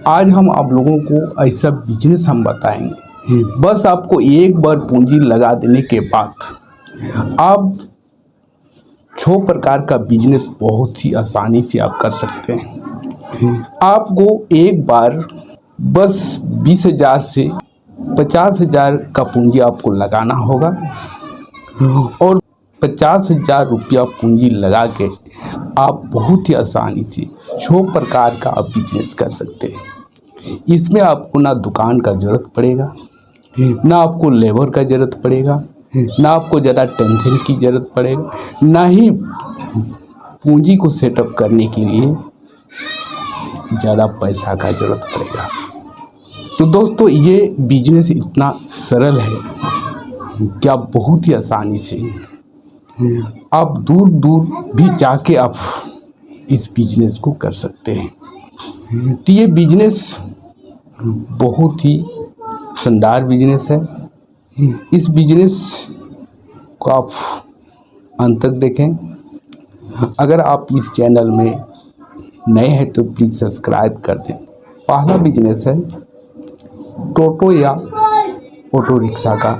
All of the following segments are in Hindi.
आज हम आप लोगों को ऐसा बिजनेस हम बताएंगे। बस आपको एक बार पूंजी लगा देने के बाद आप 6 प्रकार का बिजनेस बहुत ही आसानी से आप कर सकते हैं। आपको एक बार बस 20,000 से 50,000 का पूंजी आपको लगाना होगा और 50,000 रुपया पूंजी लगा के आप बहुत ही आसानी से 6 प्रकार का आप बिजनेस कर सकते हैं। इसमें आपको ना दुकान का ज़रूरत पड़ेगा, ना आपको लेबर का ज़रूरत पड़ेगा, ना आपको ज़्यादा टेंशन की ज़रूरत पड़ेगा, ना ही पूंजी को सेटअप करने के लिए ज़्यादा पैसा का ज़रूरत पड़ेगा। तो दोस्तों, ये बिजनेस इतना सरल है कि आप बहुत ही आसानी से आप दूर दूर भी जाके आप इस बिजनेस को कर सकते हैं। तो ये बिजनेस बहुत ही शानदार बिजनेस है। इस बिजनेस को आप अंत तक देखें। अगर आप इस चैनल में नए हैं तो प्लीज़ सब्सक्राइब कर दें। पहला बिजनेस है टोटो या ऑटो रिक्शा का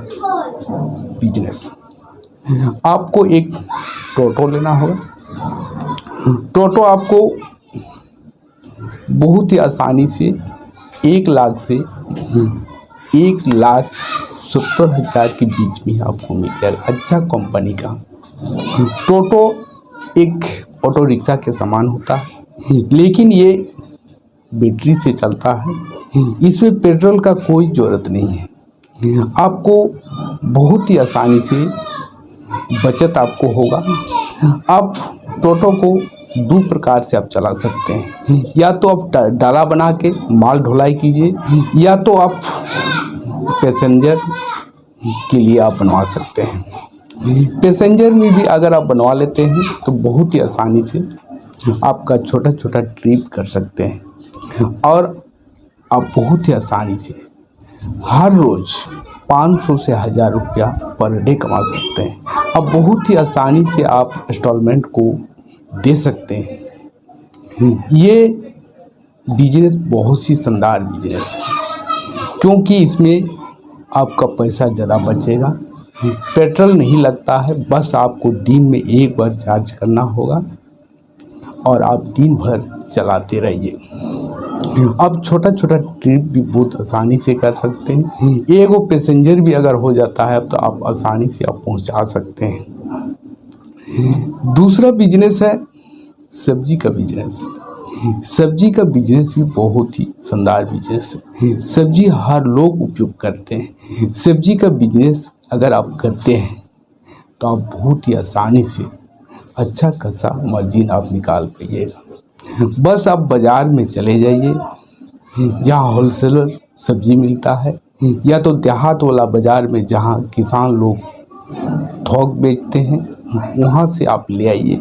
बिजनेस। आपको एक टोटो लेना होगा। टोटो आपको बहुत ही आसानी से 1 लाख से 1,70,000 के बीच में आपको मिल जाएगा। अच्छा कंपनी का टोटो एक ऑटो रिक्शा के समान होता है, लेकिन ये बैटरी से चलता है। इसमें पेट्रोल का कोई ज़रूरत नहीं है। आपको बहुत ही आसानी से बचत आपको होगा। आप टोटो को 2 प्रकार से आप चला सकते हैं। या तो आप डाला बना के माल ढुलाई कीजिए, या तो आप पैसेंजर के लिए आप बनवा सकते हैं। पैसेंजर में भी अगर आप बनवा लेते हैं तो बहुत ही आसानी से आपका छोटा छोटा ट्रिप कर सकते हैं और आप बहुत ही आसानी से हर रोज़ 500 से 1,000 रुपया पर डे कमा सकते हैं। अब बहुत ही आसानी से आप इंस्टॉलमेंट को दे सकते हैं। ये बिजनेस बहुत ही शानदार बिजनेस है, क्योंकि इसमें आपका पैसा ज़्यादा बचेगा, पेट्रोल नहीं लगता है। बस आपको दिन में एक बार चार्ज करना होगा और आप दिन भर चलाते रहिए। आप छोटा छोटा ट्रिप भी बहुत आसानी से कर सकते हैं। एगो पैसेंजर भी अगर हो जाता है तो आप आसानी से आप पहुंचा सकते हैं। दूसरा बिजनेस है सब्जी का बिजनेस। सब्जी का बिजनेस भी बहुत ही शानदार बिजनेस है। सब्जी हर लोग उपयोग करते हैं। सब्जी का बिजनेस अगर आप करते हैं तो आप बहुत ही आसानी से अच्छा खासा मार्जिन आप निकाल पाइएगा। बस आप बाज़ार में चले जाइए जहाँ होलसेलर सब्जी मिलता है, या तो देहात वाला बाज़ार में जहाँ किसान लोग थोक बेचते हैं, वहाँ से आप ले आइए।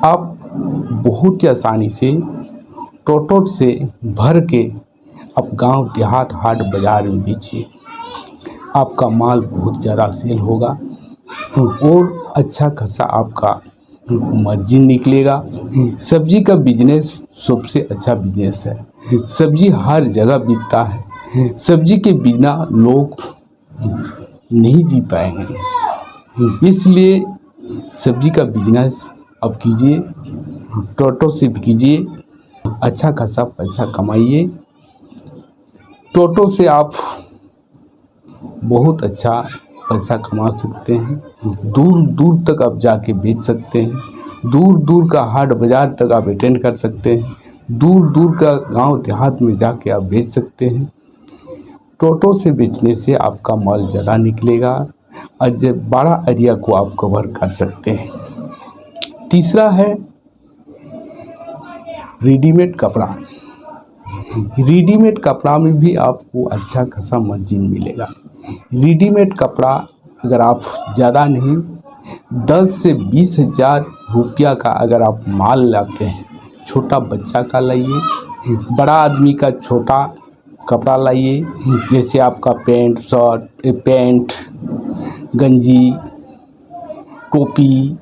आप बहुत ही आसानी से टोटो से भर के आप गांव देहात हाट बाज़ार में बेचिए। आपका माल बहुत ज़्यादा सेल होगा और अच्छा खासा आपका मार्जिन निकलेगा। सब्जी का बिजनेस सबसे अच्छा बिजनेस है। सब्जी हर जगह बिकता है। सब्जी के बिना लोग नहीं जी पाएंगे, इसलिए सब्जी का बिजनेस आप कीजिए, टोटो से कीजिए, अच्छा खासा पैसा कमाइए। टोटो से आप बहुत अच्छा पैसा कमा सकते हैं। दूर दूर तक आप जाके बेच सकते हैं। दूर दूर का हाट बाज़ार तक आप अटेंड कर सकते हैं। दूर दूर का गांव देहात में जाके आप बेच सकते हैं। टोटो से बेचने से आपका माल ज़्यादा निकलेगा और जब बड़ा एरिया को आप कवर कर सकते हैं। तीसरा है रेडीमेड कपड़ा। रेडीमेड कपड़ा में भी आपको अच्छा खासा मार्जिन मिलेगा। रेडीमेड कपड़ा अगर आप ज़्यादा नहीं 10 से 20,000 रुपया का अगर आप माल लाते हैं, छोटा बच्चा का लाइए, बड़ा आदमी का छोटा कपड़ा लाइए, जैसे आपका पैंट शर्ट, पैंट गंजी टोपी,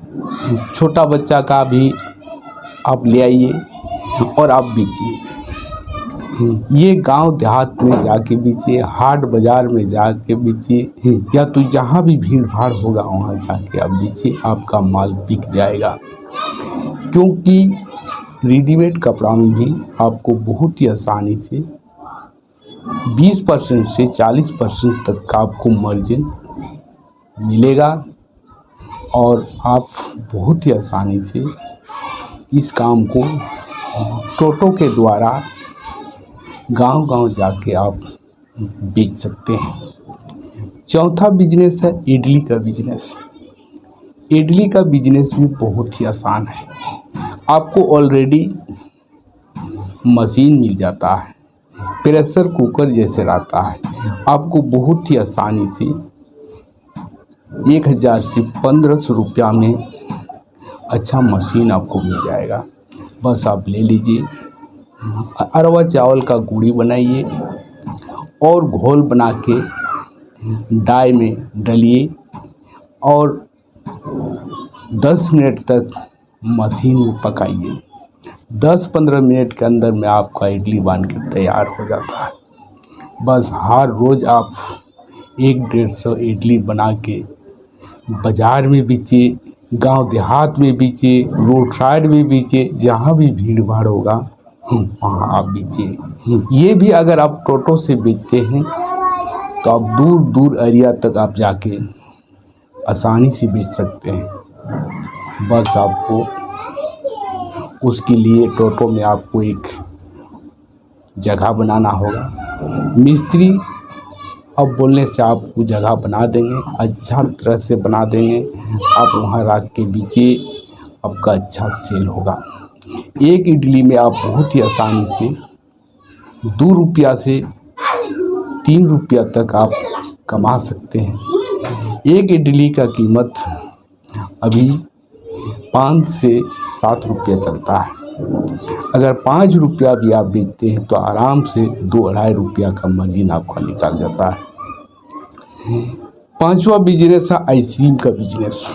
छोटा बच्चा का भी आप ले आइए और आप बेचिए। ये गांव देहात में जाके बेचिए, हाट बाजार में जाके बेचिए, या तो जहाँ भी भीड़ भाड़ होगा वहाँ जाके आप बेचिए, आपका माल बिक जाएगा। क्योंकि रेडीमेड कपड़ा में भी आपको बहुत ही आसानी से 20% से 40% तक का आपको मार्जिन मिलेगा और आप बहुत ही आसानी से इस काम को टोटो के द्वारा गांव-गांव जाके आप बेच सकते हैं। चौथा बिजनेस है इडली का बिजनेस। इडली का बिजनेस भी बहुत ही आसान है। आपको ऑलरेडी मशीन मिल जाता है, प्रेशर कुकर जैसे रहता है। आपको बहुत ही आसानी से 1000 से 1500 रुपया में अच्छा मशीन आपको मिल जाएगा। बस आप ले लीजिए, अरवा चावल का गुड़ी बनाइए और घोल बना के डाई में डालिए और 10 मिनट तक मशीन में पकाइए। 10-15 मिनट के अंदर में आपका इडली बन के तैयार हो जाता है। बस हर रोज़ आप 100-150 इडली बना के बाज़ार में बेचिए, गांव देहात में बेचिए, रोड साइड में बेचिए, जहाँ भी भीड़ भाड़ होगा वहाँ आप बेचिए। ये भी अगर आप टोटो से बेचते हैं तो आप दूर दूर एरिया तक आप जाके आसानी से बेच सकते हैं। बस आपको उसके लिए टोटो में आपको एक जगह बनाना होगा। मिस्त्री अब बोलने से आपको जगह बना देंगे, अच्छा तरह से बना देंगे। आप वहाँ रख के बेचिए, आपका अच्छा सेल होगा। एक इडली में आप बहुत ही आसानी से 2 रुपया से 3 रुपया तक आप कमा सकते हैं। एक इडली का कीमत अभी 5 से 7 रुपया चलता है। अगर 5 रुपया भी आप बेचते हैं तो आराम से 2-2.5 रुपया का मार्जिन आपका निकल जाता है। 5वां बिजनेस है आइसक्रीम का बिजनेस।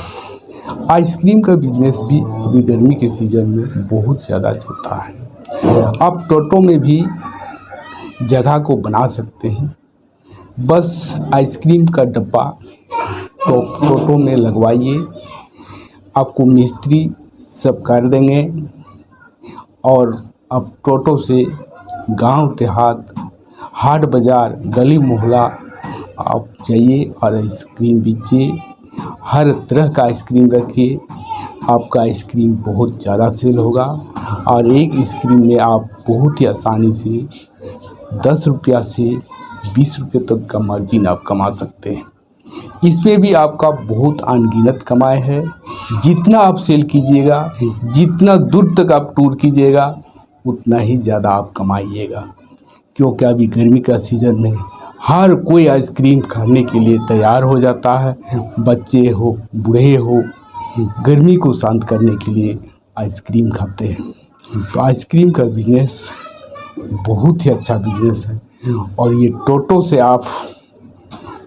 आइसक्रीम का बिजनेस भी अभी गर्मी के सीज़न में बहुत ज़्यादा चलता है। आप टोटो में भी जगह को बना सकते हैं। बस आइसक्रीम का डब्बा टोटो में लगवाइए, आपको मिस्त्री सब कर देंगे और आप टोटो से गांव देहात, हाट बाज़ार, गली मोहल्ला आप जाइए और आइसक्रीम बेचिए। हर तरह का आइसक्रीम रखिए, आपका आइसक्रीम बहुत ज़्यादा सेल होगा और एक आइसक्रीम में आप बहुत ही आसानी से 10 रुपया से 20 रुपये तक का मार्जिन आप कमा सकते हैं। इसमें भी आपका बहुत अनगिनत कमाई है। जितना आप सेल कीजिएगा, जितना दूर तक आप टूर कीजिएगा, उतना ही ज़्यादा आप कमाइएगा। क्योंकि अभी गर्मी का सीज़न में हर कोई आइसक्रीम खाने के लिए तैयार हो जाता है। बच्चे हो, बूढ़े हो, गर्मी को शांत करने के लिए आइसक्रीम खाते हैं। तो आइसक्रीम का बिजनेस बहुत ही अच्छा बिजनेस है और ये टोटो से आप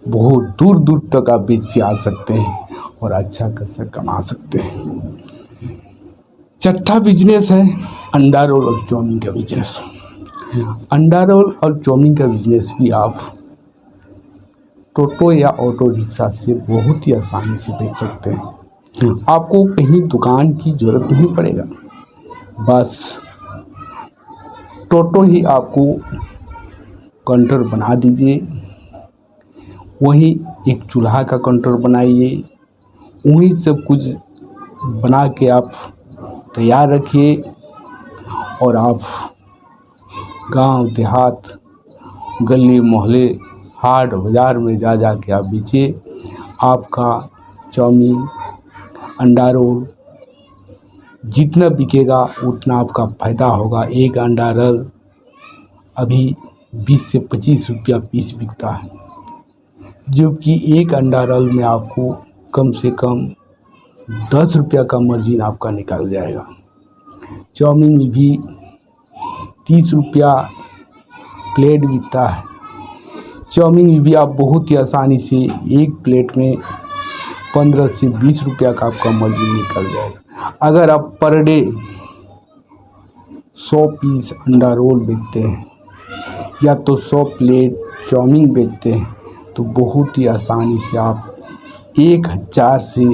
बहुत दूर दूर तक आप बेच के आ सकते हैं और अच्छा खासा कमा सकते हैं। छठा बिजनेस है अंडा रोल और चाउमीन का बिजनेस। अंडा रोल और चाउमीन का बिजनेस भी आप टोटो या ऑटो रिक्शा से बहुत ही आसानी से बेच सकते हैं। आपको कहीं दुकान की ज़रूरत नहीं पड़ेगा। बस टोटो ही आपको काउंटर बना दीजिए, वहीं एक चूल्हा का काउंटर बनाइए, वहीं सब कुछ बना के आप तैयार रखिए और आप गांव देहात, गली मोहल्ले, हाट बाज़ार में जा के आप बेचिए। आपका चाउमीन, अंडा रोल जितना बिकेगा उतना आपका फ़ायदा होगा। एक अंडा रोल अभी 20 से 25 रुपया पीस बिकता है, जबकि एक अंडा रोल में आपको कम से कम 10 रुपया का मार्जिन आपका निकल जाएगा। चाउमीन में भी 30 रुपया प्लेट बिकता है। चाउमीन में भी आप बहुत ही आसानी से एक प्लेट में 15 से 20 रुपया का आपका मार्जिन निकल जाएगा। अगर आप पर डे 100 पीस अंडा रोल बेचते हैं या तो 100 प्लेट चाउमीन बेचते हैं तो बहुत ही आसानी से आप 1000 से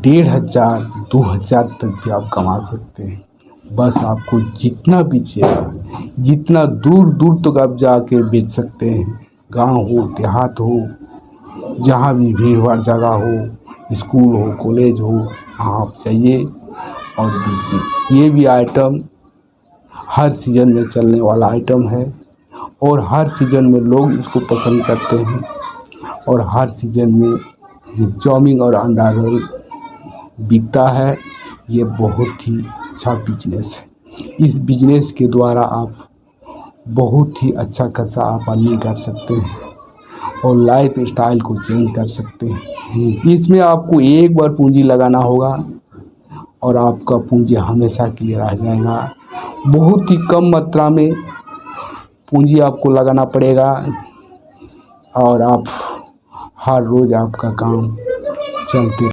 1500 2000 तक भी आप कमा सकते हैं। बस आपको जितना भी चाहिए, जितना दूर दूर तक आप जाके बेच सकते हैं, गांव हो देहात हो, जहाँ भी भीड़ भाड़ जगह हो, स्कूल हो कॉलेज हो, वहाँ आप जाइए और बेचिए। ये भी आइटम हर सीज़न में चलने वाला आइटम है और हर सीज़न में लोग इसको पसंद करते हैं और हर सीज़न में चाउमीन और अंडा रोल बिकता है। ये बहुत ही अच्छा बिजनेस है। इस बिजनेस के द्वारा आप बहुत ही अच्छा खासा आप अर्निंग कर सकते हैं और लाइफ स्टाइल को चेंज कर सकते हैं। इसमें आपको एक बार पूंजी लगाना होगा और आपका पूंजी हमेशा के लिए रह जाएगा। बहुत ही कम मात्रा में पूंजी आपको लगाना पड़ेगा और आप हर रोज़ आपका काम चलते